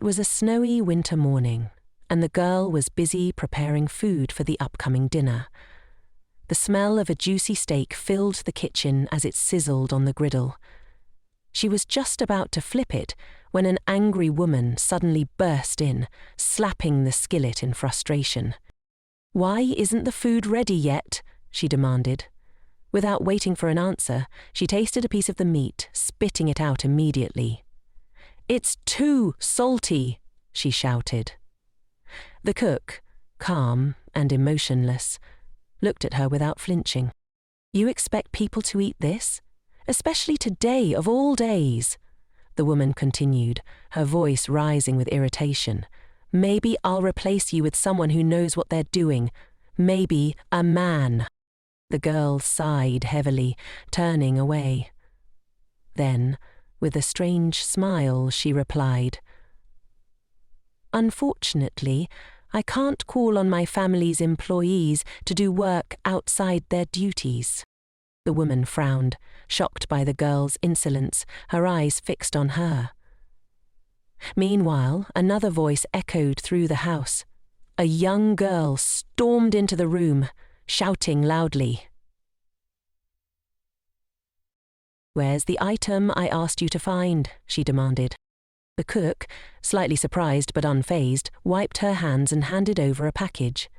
It was a snowy winter morning, and the girl was busy preparing food for the upcoming dinner. The smell of a juicy steak filled the kitchen as it sizzled on the griddle. She was just about to flip it when an angry woman suddenly burst in, slapping the skillet in frustration. "Why isn't the food ready yet?" she demanded. Without waiting for an answer, she tasted a piece of the meat, spitting it out immediately. "It's too salty," she shouted. The cook, calm and emotionless, looked at her without flinching. "You expect people to eat this? Especially today of all days," the woman continued, her voice rising with irritation. "Maybe I'll replace you with someone who knows what they're doing. Maybe a man." The girl sighed heavily, turning away. Then, with a strange smile, she replied, "Unfortunately, I can't call on my family's employees to do work outside their duties." The woman frowned, shocked by the girl's insolence, her eyes fixed on her. Meanwhile, another voice echoed through the house. A young girl stormed into the room, shouting loudly, "Where's the item I asked you to find?" she demanded. The cook, slightly surprised but unfazed, wiped her hands and handed over a package.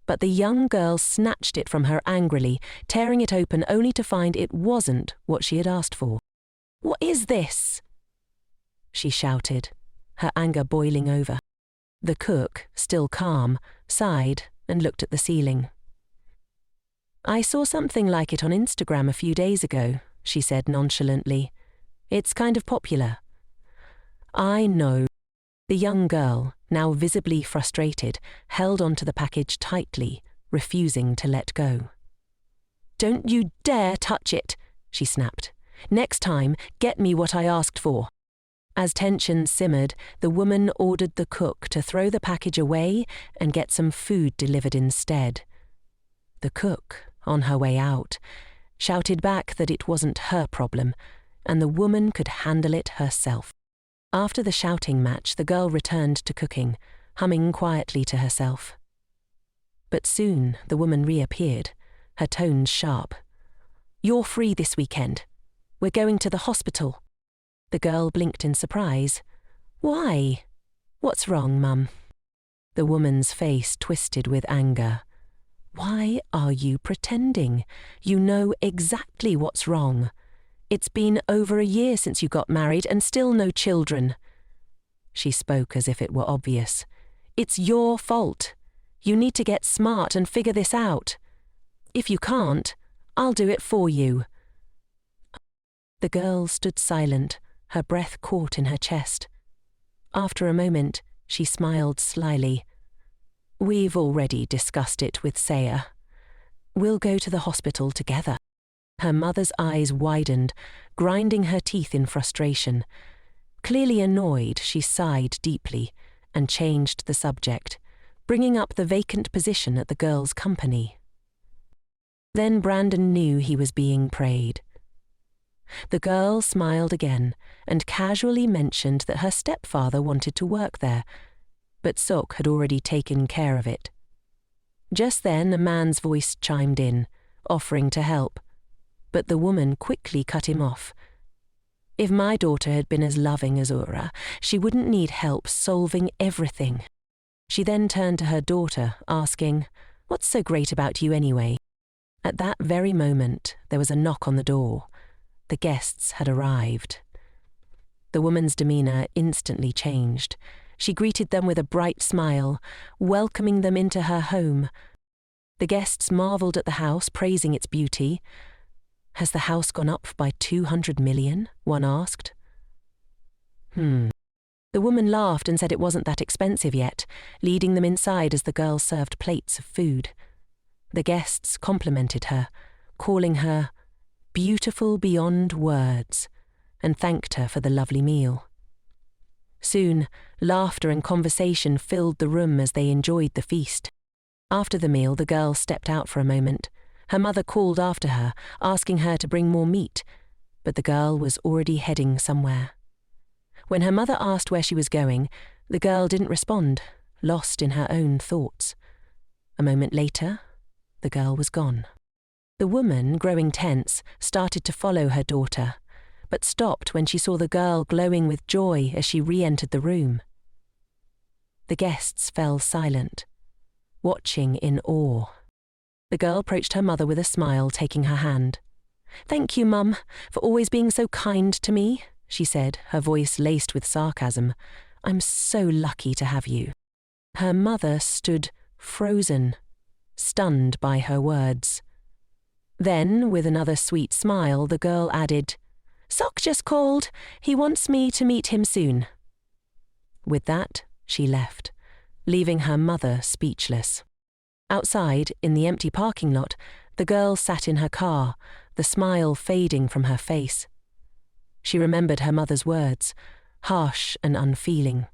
But the young girl snatched it from her angrily, tearing it open only to find it wasn't what she had asked for. "What is this?" she shouted, her anger boiling over. The cook, still calm, sighed and looked at the ceiling. "I saw something like it on Instagram a few days ago," she said nonchalantly. "It's kind of popular." "I know." The young girl, now visibly frustrated, held onto the package tightly, refusing to let go. "Don't you dare touch it," she snapped. "Next time, get me what I asked for." As tension simmered, the woman ordered the cook to throw the package away and get some food delivered instead. The cook, on her way out, shouted back that it wasn't her problem, and the woman could handle it herself. After the shouting match, the girl returned to cooking, humming quietly to herself. But soon the woman reappeared, her tones sharp. "You're free this weekend. We're going to the hospital." The girl blinked in surprise. "Why? What's wrong, Mum?" The woman's face twisted with anger. "Why are you pretending? You know exactly what's wrong. It's been over a year since you got married and still no children." She spoke as if it were obvious. "It's your fault. You need to get smart and figure this out. If you can't, I'll do it for you." The girl stood silent, her breath caught in her chest. After a moment, she smiled slyly. "We've already discussed it with Saya. We'll go to the hospital together." Her mother's eyes widened, grinding her teeth in frustration. Clearly annoyed, she sighed deeply and changed the subject, bringing up the vacant position at the girl's company. Then Brandon knew he was being preyed. The girl smiled again and casually mentioned that her stepfather wanted to work there, but Sok had already taken care of it. Just then a man's voice chimed in, offering to help, but the woman quickly cut him off. If my daughter had been as loving as Ura, she wouldn't need help solving everything. She then turned to her daughter, asking, "What's so great about you anyway?" At that very moment, there was a knock on the door. The guests had arrived. The woman's demeanor instantly changed. She greeted them with a bright smile, welcoming them into her home. The guests marveled at the house, praising its beauty. "Has the house gone up by 200 million?" one asked. The woman laughed and said it wasn't that expensive yet, leading them inside as the girl served plates of food. The guests complimented her, calling her beautiful beyond words, and thanked her for the lovely meal. Soon, laughter and conversation filled the room as they enjoyed the feast. After the meal, the girl stepped out for a moment. Her mother called after her, asking her to bring more meat, but the girl was already heading somewhere. When her mother asked where she was going, the girl didn't respond, lost in her own thoughts. A moment later, the girl was gone. The woman, growing tense, started to follow her daughter, but stopped when she saw the girl glowing with joy as she re-entered the room. The guests fell silent, watching in awe. The girl approached her mother with a smile, taking her hand. "Thank you, Mum, for always being so kind to me," she said, her voice laced with sarcasm. "I'm so lucky to have you." Her mother stood frozen, stunned by her words. Then, with another sweet smile, the girl added, "Sok just called. He wants me to meet him soon." With that, she left, leaving her mother speechless. Outside, in the empty parking lot, the girl sat in her car, the smile fading from her face. She remembered her mother's words, harsh and unfeeling.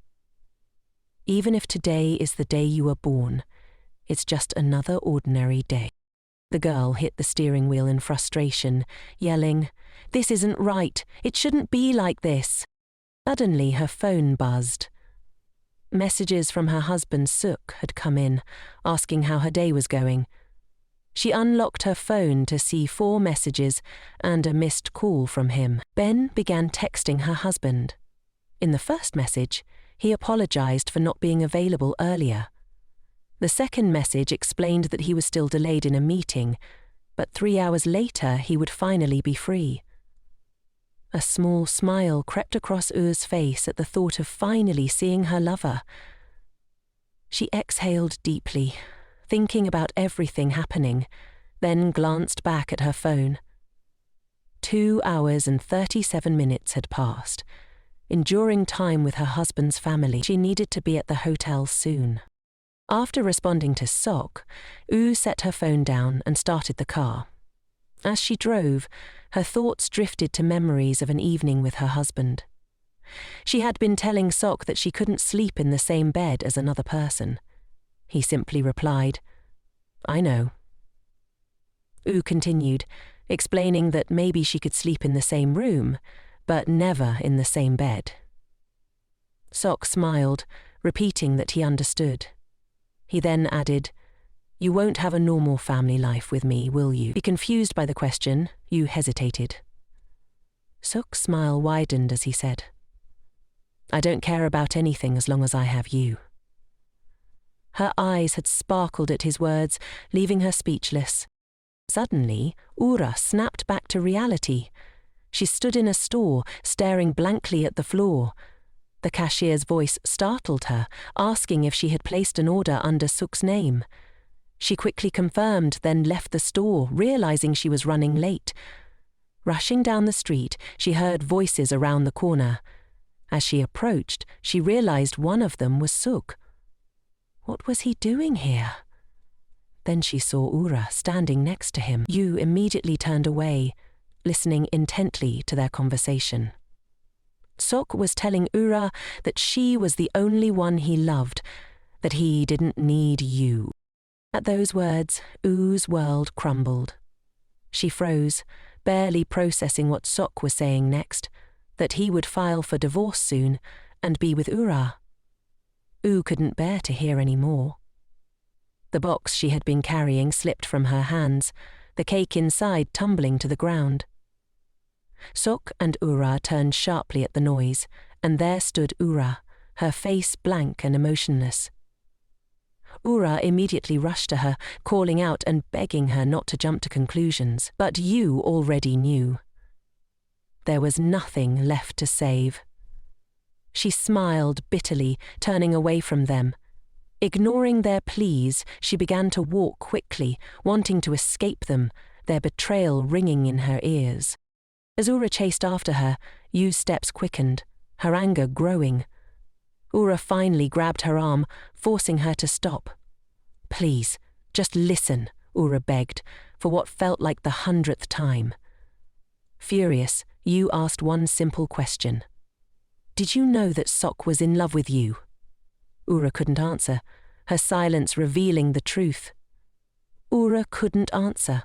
"Even if today is the day you were born, it's just another ordinary day." The girl hit the steering wheel in frustration, yelling, "This isn't right. It shouldn't be like this." Suddenly, her phone buzzed. Messages from her husband Suk had come in, asking how her day was going. She unlocked her phone to see 4 messages and a missed call from him. Ben began texting her husband. In the first message, he apologized for not being available earlier. The second message explained that he was still delayed in a meeting, but 3 hours later he would finally be free. A small smile crept across U's face at the thought of finally seeing her lover. She exhaled deeply, thinking about everything happening, then glanced back at her phone. 2 hours and 37 minutes had passed. Enduring time with her husband's family, she needed to be at the hotel soon. After responding to Sok, U set her phone down and started the car. As she drove, her thoughts drifted to memories of an evening with her husband. She had been telling Sok that she couldn't sleep in the same bed as another person. He simply replied, "I know." U continued, explaining that maybe she could sleep in the same room, but never in the same bed. Sok smiled, repeating that he understood. He then added, "You won't have a normal family life with me, will you?" Be confused by the question, U hesitated. Sok's smile widened as he said, "I don't care about anything as long as I have you." Her eyes had sparkled at his words, leaving her speechless. Suddenly, Ura snapped back to reality. She stood in a store, staring blankly at the floor. The cashier's voice startled her, asking if she had placed an order under Suk's name. She quickly confirmed, then left the store, realizing she was running late. Rushing down the street, she heard voices around the corner. As she approached, she realized one of them was Suk. What was he doing here? Then she saw Ura standing next to him. Yu immediately turned away, listening intently to their conversation. Sok was telling Ura that she was the only one he loved, that he didn't need Yu. At those words, U's world crumbled. She froze, barely processing what Sok was saying next, that he would file for divorce soon and be with Ura. U couldn't bear to hear any more. The box she had been carrying slipped from her hands, the cake inside tumbling to the ground. Sok and Ura turned sharply at the noise, and there stood Ura, her face blank and emotionless. Ura immediately rushed to her, calling out and begging her not to jump to conclusions, but Yu already knew. There was nothing left to save. She smiled bitterly, turning away from them. Ignoring their pleas, she began to walk quickly, wanting to escape them, their betrayal ringing in her ears. As Ura chased after her, Yu's steps quickened, her anger growing. Ura finally grabbed her arm, forcing her to stop. "Please, just listen," Ura begged, for what felt like the 100th time. Furious, Yu asked one simple question. "Did you know that Sok was in love with you?" Ura couldn't answer, her silence revealing the truth. Ura couldn't answer.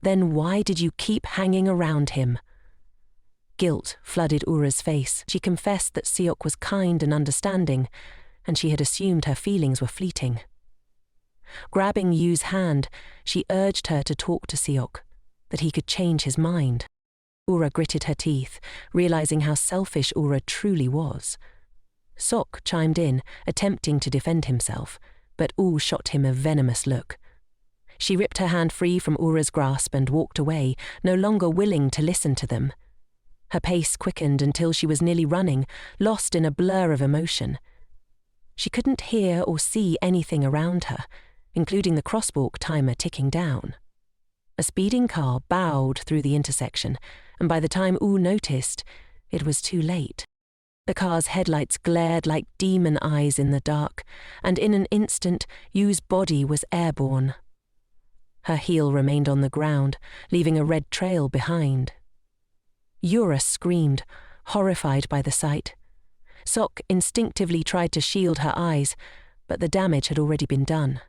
Then why did you keep hanging around him? Guilt flooded Ura's face. She confessed that Seok was kind and understanding, and she had assumed her feelings were fleeting. Grabbing Yu's hand, she urged her to talk to Seok, that he could change his mind. Ura gritted her teeth, realizing how selfish Ura truly was. Sok chimed in, attempting to defend himself, but U shot him a venomous look. She ripped her hand free from Ura's grasp and walked away, no longer willing to listen to them. Her pace quickened until she was nearly running, lost in a blur of emotion. She couldn't hear or see anything around her, including the crosswalk timer ticking down. A speeding car bowed through the intersection, and by the time U noticed, it was too late. The car's headlights glared like demon eyes in the dark, and in an instant, Yu's body was airborne. Her heel remained on the ground, leaving a red trail behind. Ura screamed, horrified by the sight. Sok instinctively tried to shield her eyes, but the damage had already been done.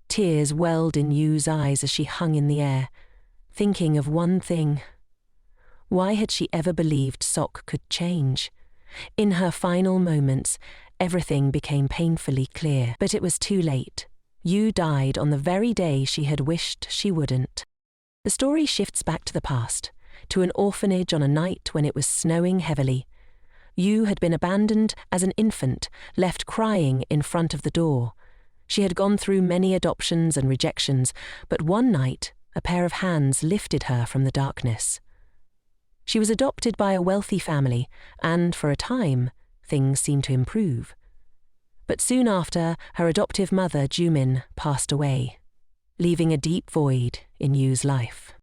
Tears welled in Yu's eyes as she hung in the air, thinking of one thing. Why had she ever believed Sok could change? In her final moments, everything became painfully clear, but it was too late. Yu died on the very day she had wished she wouldn't. The story shifts back to the past, to an orphanage on a night when it was snowing heavily. Yu had been abandoned as an infant, left crying in front of the door. She had gone through many adoptions and rejections, but one night, a pair of hands lifted her from the darkness. She was adopted by a wealthy family, and for a time, things seemed to improve. But soon after, her adoptive mother, Jumin, passed away, leaving a deep void in Yu's life.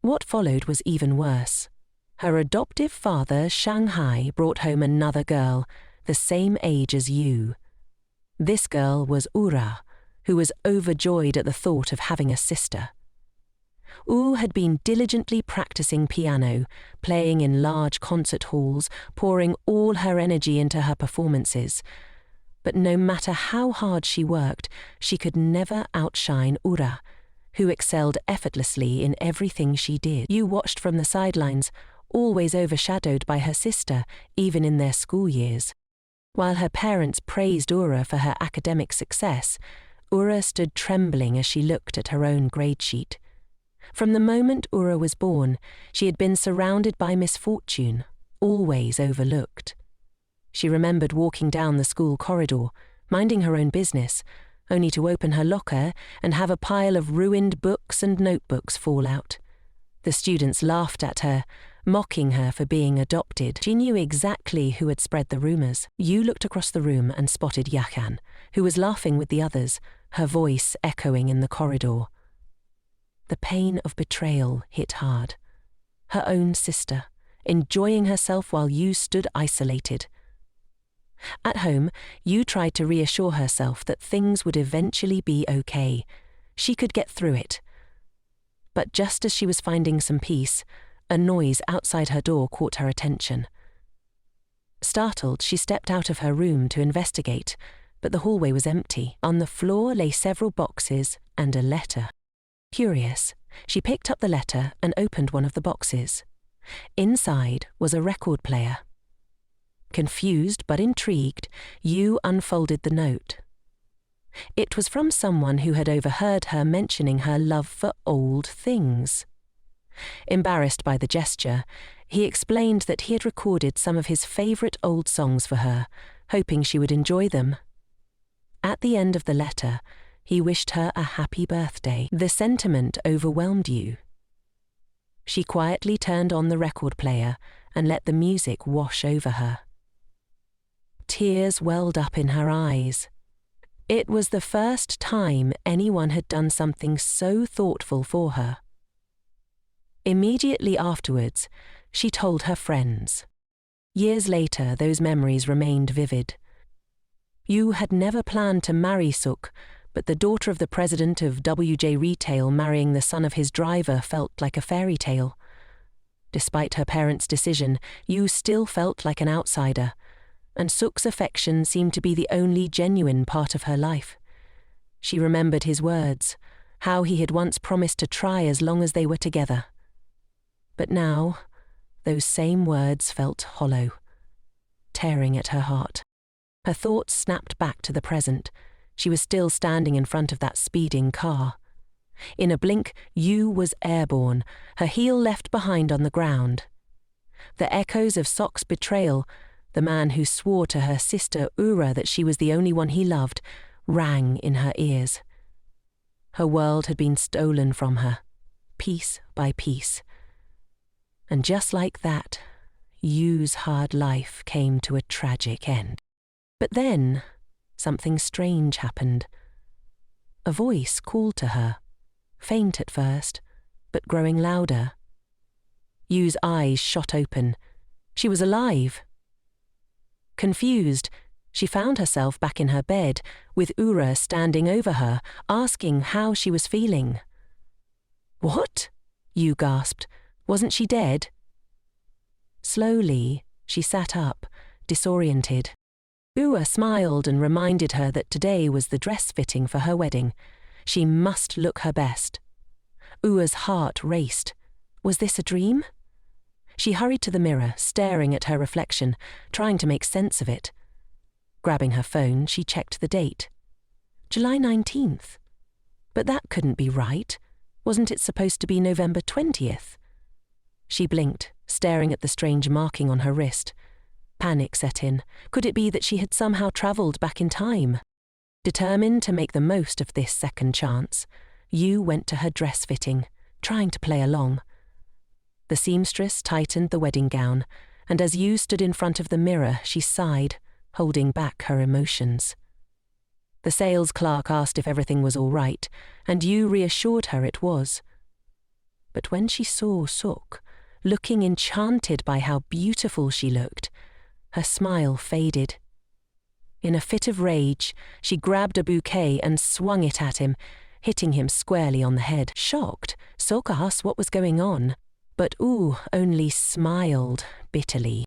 What followed was even worse. Her adoptive father, Shanghai, brought home another girl, the same age as Yu. This girl was Ura, who was overjoyed at the thought of having a sister. U had been diligently practicing piano, playing in large concert halls, pouring all her energy into her performances. But no matter how hard she worked, she could never outshine Ura, who excelled effortlessly in everything she did. Yu watched from the sidelines, always overshadowed by her sister, even in their school years. While her parents praised Ura for her academic success, Ura stood trembling as she looked at her own grade sheet. From the moment Ura was born, she had been surrounded by misfortune, always overlooked. She remembered walking down the school corridor, minding her own business, only to open her locker and have a pile of ruined books and notebooks fall out. The students laughed at her, mocking her for being adopted. She knew exactly who had spread the rumors. Yu looked across the room and spotted Yakan, who was laughing with the others, her voice echoing in the corridor. The pain of betrayal hit hard. Her own sister, enjoying herself while Yu stood isolated. At home, Yu tried to reassure herself that things would eventually be okay. She could get through it. But just as she was finding some peace, a noise outside her door caught her attention. Startled, she stepped out of her room to investigate, but the hallway was empty. On the floor lay several boxes and a letter. Curious, she picked up the letter and opened one of the boxes. Inside was a record player. Confused but intrigued, Yu unfolded the note. It was from someone who had overheard her mentioning her love for old things. Embarrassed by the gesture, he explained that he had recorded some of his favorite old songs for her, hoping she would enjoy them. At the end of the letter, he wished her a happy birthday. The sentiment overwhelmed Yu. She quietly turned on the record player and let the music wash over her. Tears welled up in her eyes. It was the first time anyone had done something so thoughtful for her. Immediately afterwards, she told her friends. Years later, those memories remained vivid. Yu had never planned to marry Suk, but the daughter of the president of WJ Retail marrying the son of his driver felt like a fairy tale. Despite her parents' decision, Yu still felt like an outsider, and Suk's affection seemed to be the only genuine part of her life. She remembered his words, how he had once promised to try as long as they were together. But now, those same words felt hollow, tearing at her heart. Her thoughts snapped back to the present. She was still standing in front of that speeding car. In a blink, Yu was airborne, her heel left behind on the ground. The echoes of Sok's betrayal, the man who swore to her sister Ura that she was the only one he loved, rang in her ears. Her world had been stolen from her, piece by piece. And just like that, Yu's hard life came to a tragic end. But then, something strange happened. A voice called to her, faint at first, but growing louder. Yu's eyes shot open. She was alive. Confused, she found herself back in her bed, with Ura standing over her, asking how she was feeling. "What?" Yu gasped. "Wasn't she dead?" Slowly, she sat up, disoriented. Ura smiled and reminded her that today was the dress fitting for her wedding. She must look her best. Ura's heart raced. Was this a dream? She hurried to the mirror, staring at her reflection, trying to make sense of it. Grabbing her phone, she checked the date. July 19th. But that couldn't be right. Wasn't it supposed to be November 20th? She blinked, staring at the strange marking on her wrist. Panic set in. Could it be that she had somehow travelled back in time? Determined to make the most of this second chance, Yu went to her dress fitting, trying to play along. The seamstress tightened the wedding gown, and as Yu stood in front of the mirror, she sighed, holding back her emotions. The sales clerk asked if everything was all right, and Yu reassured her it was. But when she saw Sok, looking enchanted by how beautiful she looked, her smile faded. In a fit of rage, she grabbed a bouquet and swung it at him, hitting him squarely on the head. Shocked, Sok asked what was going on, but Yu only smiled bitterly.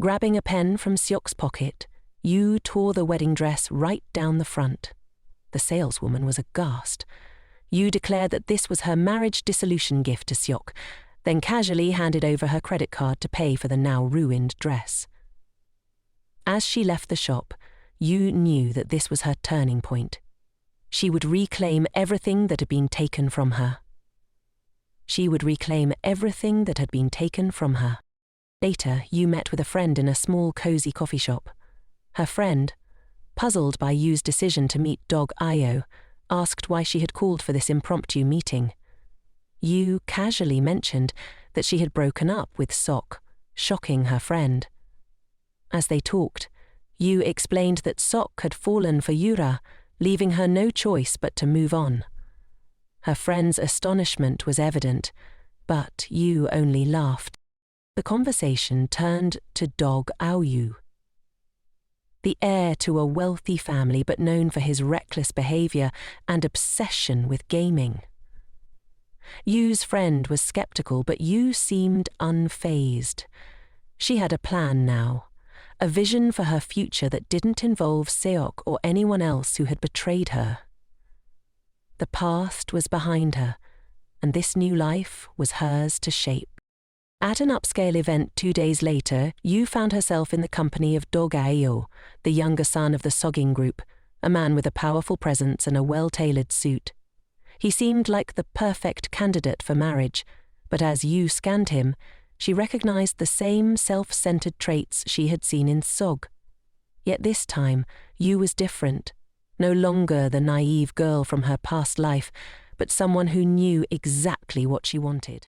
Grabbing a pen from Seok's pocket, Yu tore the wedding dress right down the front. The saleswoman was aghast. Yu declared that this was her marriage dissolution gift to Seok, then casually handed over her credit card to pay for the now ruined dress. As she left the shop, Yu knew that this was her turning point. She would reclaim everything that had been taken from her. She would reclaim everything that had been taken from her. Later, Yu met with a friend in a small, cozy coffee shop. Her friend, puzzled by Yu's decision to meet dog Ayo, asked why she had called for this impromptu meeting. Yu casually mentioned that she had broken up with Sok, shocking her friend. As they talked, Yu explained that Sok had fallen for Yura, leaving her no choice but to move on. Her friend's astonishment was evident, but Yu only laughed. The conversation turned to dog Aoyu. The heir to a wealthy family but known for his reckless behavior and obsession with gaming. Yu's friend was skeptical, but Yu seemed unfazed. She had a plan now, a vision for her future that didn't involve Seok or anyone else who had betrayed her. The past was behind her, and this new life was hers to shape. At an upscale event 2 days later, Yu found herself in the company of Dog Ayo, the younger son of the Sogging group, a man with a powerful presence and a well-tailored suit. He seemed like the perfect candidate for marriage, but as Yu scanned him, she recognized the same self-centered traits she had seen in Sog. Yet this time, Yu was different, no longer the naive girl from her past life, but someone who knew exactly what she wanted.